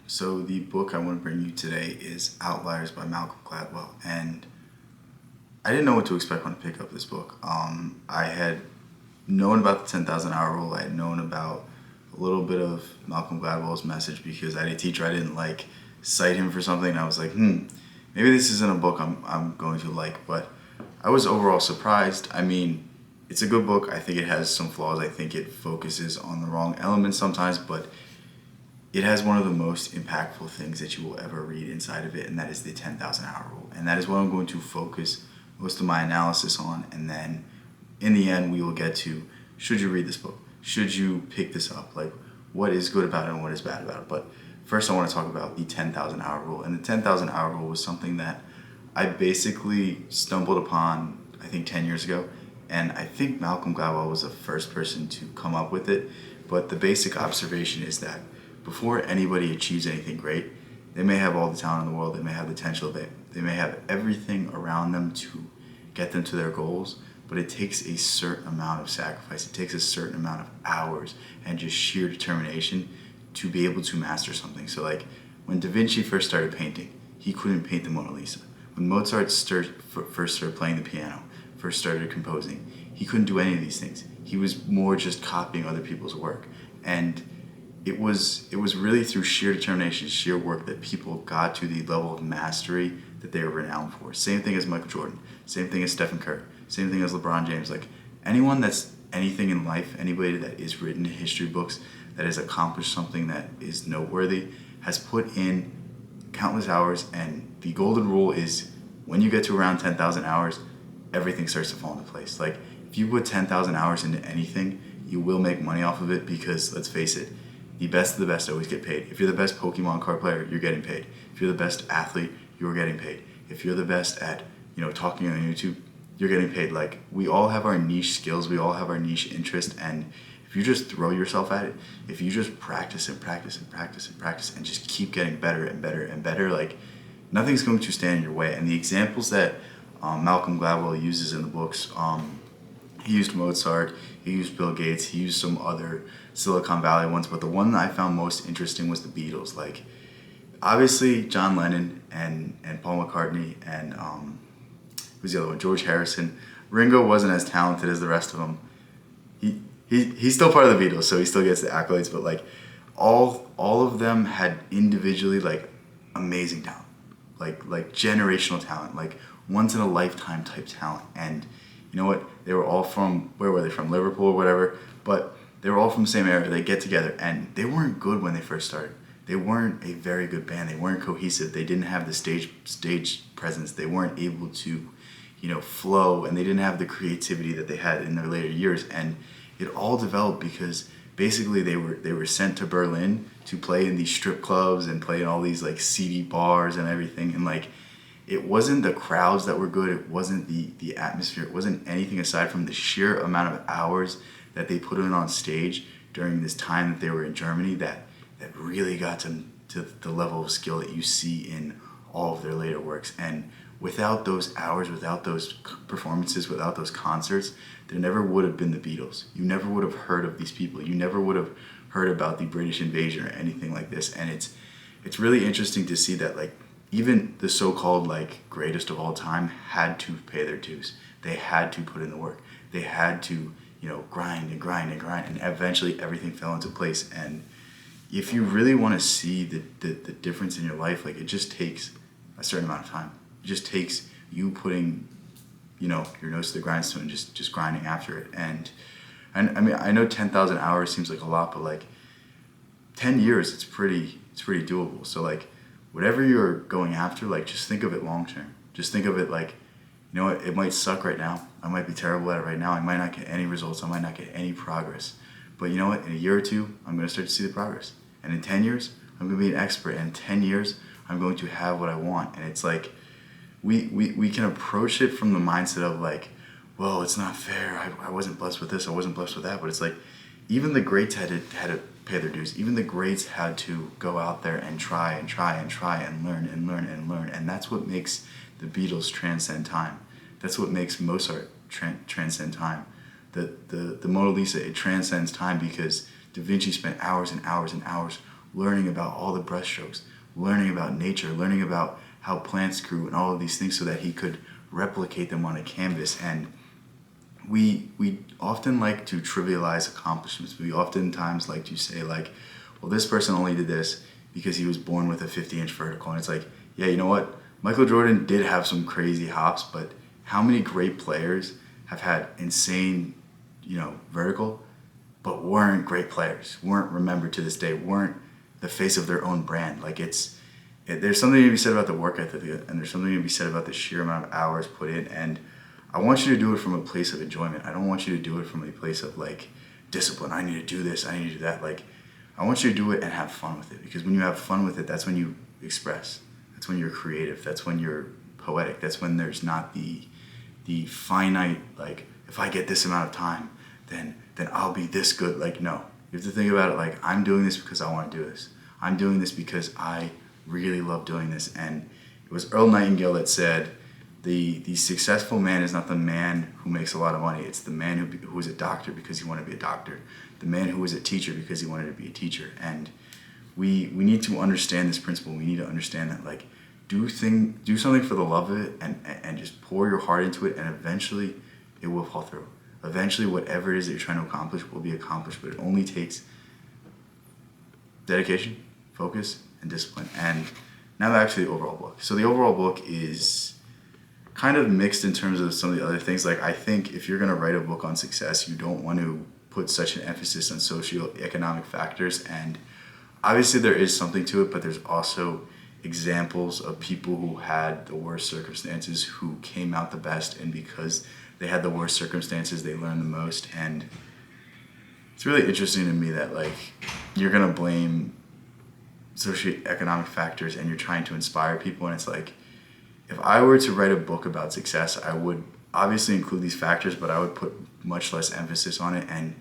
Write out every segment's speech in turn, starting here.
So the book I want to bring you today is Outliers by Malcolm Gladwell, and I didn't know what to expect when I picked up this book. I had known about the 10,000 hour rule. I had known about a little bit of Malcolm Gladwell's message because I had a teacher I didn't like cite him for something, and I was like, maybe this isn't a book I'm going to like. But I was overall surprised. I mean, it's a good book. I think it has some flaws. I think it focuses on the wrong elements sometimes, but it has one of the most impactful things that you will ever read inside of it, and that is the 10,000 hour rule. And that is what I'm going to focus most of my analysis on. And then in the end, we will get to, should you read this book? Should you pick this up? Like, what is good about it and what is bad about it? But first, I want to talk about the 10,000 hour rule. And the 10,000 hour rule was something that I basically stumbled upon, I think, 10 years ago. And I think Malcolm Gladwell was the first person to come up with it. But the basic observation is that before anybody achieves anything great, they may have all the talent in the world, they may have the potential, they may have everything around them to get them to their goals, but it takes a certain amount of sacrifice, it takes a certain amount of hours and just sheer determination to be able to master something. So like when Da Vinci first started painting, he couldn't paint the Mona Lisa. When Mozart first started playing the piano, first started composing, he couldn't do any of these things. He was more just copying other people's work. And it was really through sheer determination, sheer work that people got to the level of mastery that they were renowned for. Same thing as Michael Jordan, same thing as Stephen Curry, same thing as LeBron James. Like anyone that's anything in life, anybody that is written in history books, that has accomplished something that is noteworthy, has put in countless hours. And the golden rule is when you get to around 10,000 hours, everything starts to fall into place. Like if you put 10,000 hours into anything, you will make money off of it because let's face it, the best of the best always get paid. If you're the best Pokemon card player, you're getting paid. If you're the best athlete, you're getting paid. If you're the best at, talking on YouTube, you're getting paid. Like we all have our niche skills, we all have our niche interest, and if you just throw yourself at it, if you just practice and practice and practice and practice and just keep getting better and better and better, like nothing's going to stand in your way. And the examples that Malcolm Gladwell uses in the books, he used Mozart, he used Bill Gates, he used some other Silicon Valley ones, but the one that I found most interesting was the Beatles. Like, obviously, John Lennon and Paul McCartney and who's the other one? George Harrison. Ringo wasn't as talented as the rest of them. He's still part of the Beatles, so he still gets the accolades. But like, all of them had individually like amazing talent, like generational talent, like once in a lifetime type talent. And you know what? They were all from, where were they from? Liverpool or whatever. But they were all from the same area. They get together, and they weren't good when they first started. They weren't a very good band. They weren't cohesive. They didn't have the stage presence. They weren't able to, flow, and they didn't have the creativity that they had in their later years. And it all developed because basically they were sent to Berlin to play in these strip clubs and play in all these like seedy bars and everything. And like, it wasn't the crowds that were good. It wasn't the atmosphere. It wasn't anything aside from the sheer amount of hours that they put in on stage during this time that they were in Germany that really got to the level of skill that you see in all of their later works. And without those hours, without those performances, without those concerts, there never would have been the Beatles. You never would have heard of these people. You never would have heard about the British invasion or anything like this. And it's really interesting to see that like even the so-called like greatest of all time had to pay their dues. They had to put in the work. They had to, grind and grind and grind, and eventually everything fell into place. And if you really want to see the difference in your life, like it just takes a certain amount of time. It just takes you putting, your nose to the grindstone and just grinding after it. And I mean, I know 10,000 hours seems like a lot, but like 10 years, it's pretty doable. So like whatever you're going after, like just think of it long term. Just think of it like, it might suck right now. I might be terrible at it right now. I might not get any results. I might not get any progress. But you know what? In a year or two, I'm going to start to see the progress. And in 10 years, I'm going to be an expert. And in 10 years, I'm going to have what I want. And it's like, we can approach it from the mindset of like, well, it's not fair. I wasn't blessed with this. I wasn't blessed with that. But it's like, even the greats had to pay their dues. Even the greats had to go out there and try and try and try and learn and learn and learn. And that's what makes the Beatles transcend time. That's what makes Mozart transcend time. The Mona Lisa, it transcends time because Da Vinci spent hours and hours and hours learning about all the brushstrokes, learning about nature, learning about how plants grew and all of these things so that he could replicate them on a canvas. And we often like to trivialize accomplishments. We oftentimes like to say like, well, this person only did this because he was born with a 50-inch vertical. And it's like, yeah, you know what? Michael Jordan did have some crazy hops, but how many great players have had insane, vertical, but weren't great players, weren't remembered to this day, weren't the face of their own brand. Like there's something to be said about the work ethic, and there's something to be said about the sheer amount of hours put in. And I want you to do it from a place of enjoyment. I don't want you to do it from a place of like discipline. I need to do this, I need to do that. Like, I want you to do it and have fun with it, because when you have fun with it, that's when you express. That's when you're creative. That's when you're poetic. That's when there's not the finite, like, if I get this amount of time, then I'll be this good. Like, no. You have to think about it like, I'm doing this because I want to do this. I'm doing this because I really love doing this. And it was Earl Nightingale that said, the successful man is not the man who makes a lot of money. It's the man who is a doctor because he wanted to be a doctor. The man who was a teacher because he wanted to be a teacher. And we need to understand this principle. We need to understand that, like, do something for the love of it, and just pour your heart into it, and eventually it will fall through. Eventually, whatever it is that you're trying to accomplish will be accomplished, but it only takes dedication, focus, and discipline. And now back to the overall book. So the overall book is kind of mixed in terms of some of the other things. Like, I think if you're going to write a book on success, you don't want to put such an emphasis on socioeconomic factors. And obviously there is something to it, but there's also examples of people who had the worst circumstances who came out the best, and because they had the worst circumstances, they learned the most. And it's really interesting to me that, like, you're going to blame socioeconomic factors and you're trying to inspire people, and it's like, if I were to write a book about success, I would obviously include these factors, but I would put much less emphasis on it. And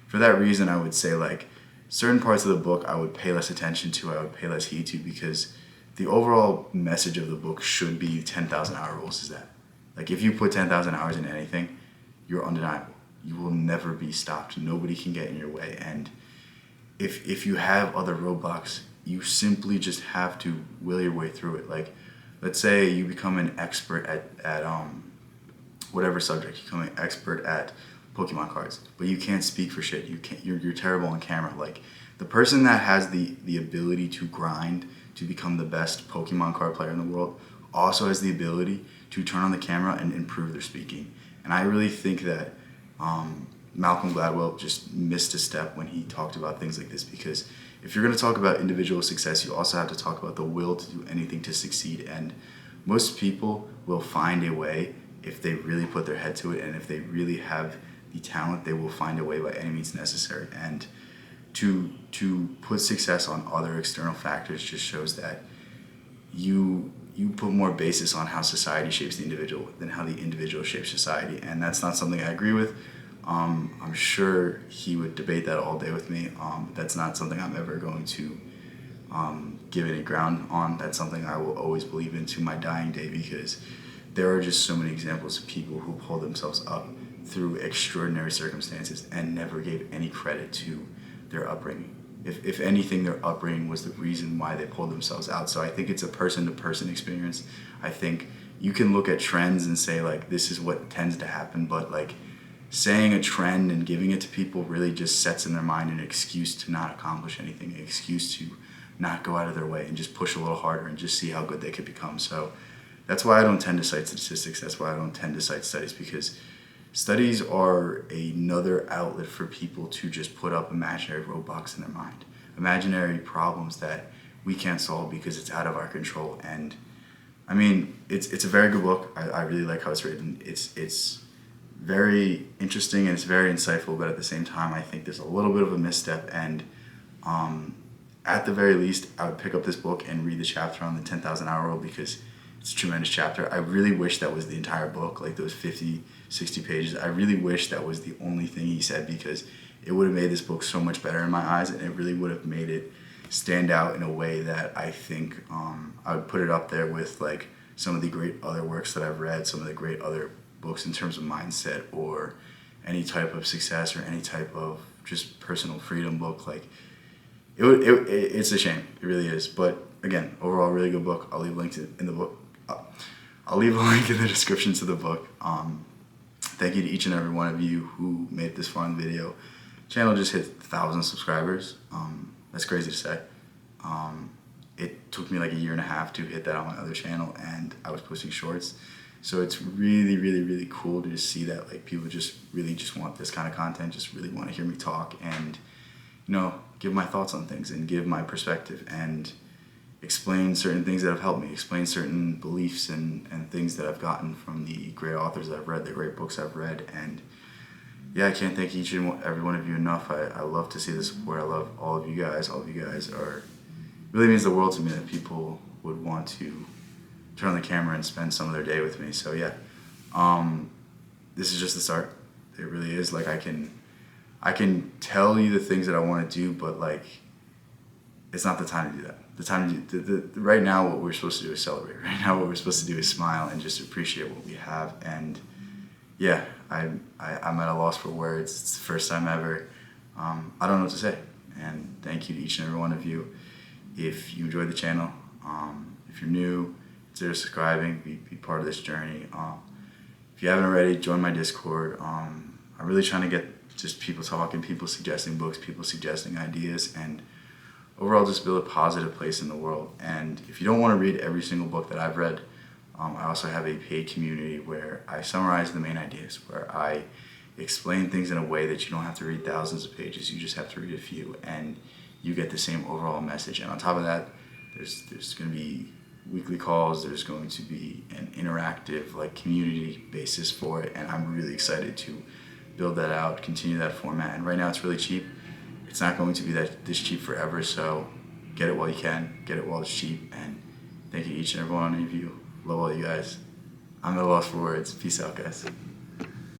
for that reason, I would say, like, certain parts of the book I would pay less attention to, I would pay less heed to, because the overall message of the book should be 10,000 hour rules. Is that, like, if you put 10,000 hours in anything, you're undeniable. You will never be stopped. Nobody can get in your way. And if you have other roadblocks, you simply just have to will your way through it. Like, let's say you become an expert at whatever subject. You become an expert at Pokemon cards, but you can't speak for shit. You're terrible on camera. Like, the person that has the ability to grind to become the best Pokemon card player in the world also has the ability to turn on the camera and improve their speaking. And I really think that Malcolm Gladwell just missed a step when he talked about things like this, because if you're going to talk about individual success, you also have to talk about the will to do anything to succeed. And most people will find a way if they really put their head to it, and if they really have the talent, they will find a way by any means necessary. And to put success on other external factors just shows that you put more basis on how society shapes the individual than how the individual shapes society. And that's not something I agree with. I'm sure he would debate that all day with me. That's not something I'm ever going to give any ground on. That's something I will always believe in to my dying day, because there are just so many examples of people who pulled themselves up through extraordinary circumstances and never gave any credit to their upbringing. If anything, their upbringing was the reason why they pulled themselves out. So I think it's a person-to-person experience. I think you can look at trends and say, like, this is what tends to happen, but, like, saying a trend and giving it to people really just sets in their mind an excuse to not accomplish anything, an excuse to not go out of their way and just push a little harder and just see how good they could become. So that's why I don't tend to cite statistics. That's why I don't tend to cite studies, because studies are another outlet for people to just put up imaginary roadblocks in their mind, imaginary problems that we can't solve because it's out of our control. And I mean, it's a very good book. I really like how it's written. It's very interesting and it's very insightful, but at the same time, I think there's a little bit of a misstep. And at the very least, I would pick up this book and read the chapter on the 10,000 hour rule, because it's a tremendous chapter. I really wish that was the entire book, like those 50, 60 pages. I really wish that was the only thing he said, because it would have made this book so much better in my eyes, and it really would have made it stand out in a way that I think I would put it up there with, like, some of the great other works that I've read, some of the great other books in terms of mindset or any type of success or any type of just personal freedom book. Like, it's a shame. It really is. But again, overall, really good book. I'll leave links in the book. I'll leave a link in the description to the book. Thank you to each and every one of you who made it this far in the video. Channel just hit 1,000 subscribers. That's crazy to say. It took me like a year and a half to hit that on my other channel, and I was posting shorts. So it's really, really, really cool to just see that like people just really just want this kind of content, just really want to hear me talk and, you know, give my thoughts on things and give my perspective and explain certain things that have helped me, explain certain beliefs and things that I've gotten from the great authors that I've read, the great books I've read. And yeah, I can't thank each and every one of you enough. I love to see the support. I love all of you guys. All of you guys really means the world to me that people would want to turn on the camera and spend some of their day with me. So yeah, this is just the start. It really is. Like I can tell you the things that I want to do, but like it's not the time to do that. The time to do, right now what we're supposed to do is celebrate. Right now what we're supposed to do is smile and just appreciate what we have. And yeah, I'm at a loss for words. It's the first time ever. I don't know what to say. And thank you to each and every one of you. If you enjoyed the channel, if you're new, consider subscribing, be part of this journey. If you haven't already, join my Discord. I'm really trying to get just people talking, people suggesting books, people suggesting ideas, and overall just build a positive place in the world. And if you don't want to read every single book that I've read, I also have a paid community where I summarize the main ideas, where I explain things in a way that you don't have to read thousands of pages, you just have to read a few, and you get the same overall message. And on top of that, there's going to be weekly calls, there's going to be an interactive like community basis for it, and I'm really excited to build that out, continue that format. And right now it's really cheap. It's not going to be this cheap forever, so get it while you can, get it while it's cheap. And thank you to each and every one of you. Love all you guys. I'm at a loss for words. Peace out, guys.